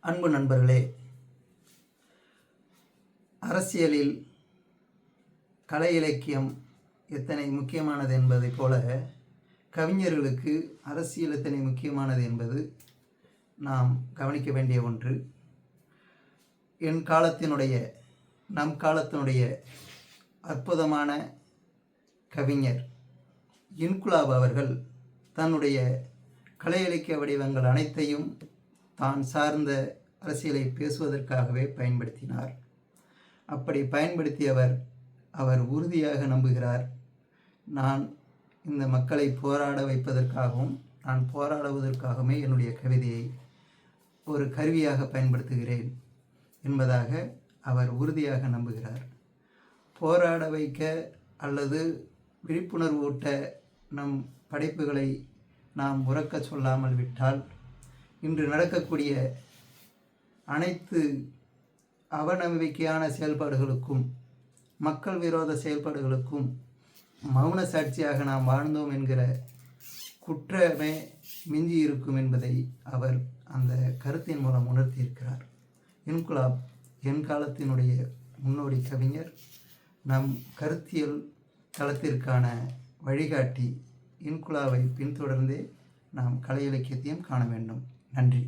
அன்பு நண்பர்களே, அரசியலில் கலை இலக்கியம் எத்தனை முக்கியமானது என்பதைப் போல கவிஞர்களுக்கு அரசியல் எத்தனை முக்கியமானது என்பது நாம் கவனிக்க வேண்டிய ஒன்று. நம் காலத்தினுடைய அற்புதமான கவிஞர் இன்குலாப் அவர்கள் தன்னுடைய கலை இலக்கிய வடிவங்கள் அனைத்தையும் தான் சார்ந்த அரசியலை பேசுவதற்காகவே பயன்படுத்தினார். அப்படி பயன்படுத்தியவர் அவர் உறுதியாக நம்புகிறார், நான் இந்த மக்களை போராட வைப்பதற்காகவும் நான் போராடுவதற்காகவுமே என்னுடைய கவிதையை ஒரு கருவியாக பயன்படுத்துகிறேன் என்பதாக அவர் உறுதியாக நம்புகிறார். போராட வைக்க அல்லது விழிப்புணர்வு ஊட்ட நம் படைப்புகளை நாம் உறக்க சொல்லாமல் விட்டால் இன்று நடக்கக்கூடிய அனைத்து அவநம்பிக்கையான செயல்பாடுகளுக்கும் மக்கள் விரோத செயல்பாடுகளுக்கும் மௌன சாட்சியாக நாம் வாழ்ந்தோம் என்கிற குற்றமே மிஞ்சி இருக்கும் என்பதை அவர் அந்த கருத்தின் மூலம் உணர்த்தியிருக்கிறார். இன்குலாப் என் காலத்தினுடைய முன்னோடி கவிஞர், நம் கருத்தியல் தளத்திற்கான வழிகாட்டி. இன்குலாவை பின்தொடர்ந்தே நாம் கலை இலக்கியத்தையும் காண வேண்டும். நன்றி.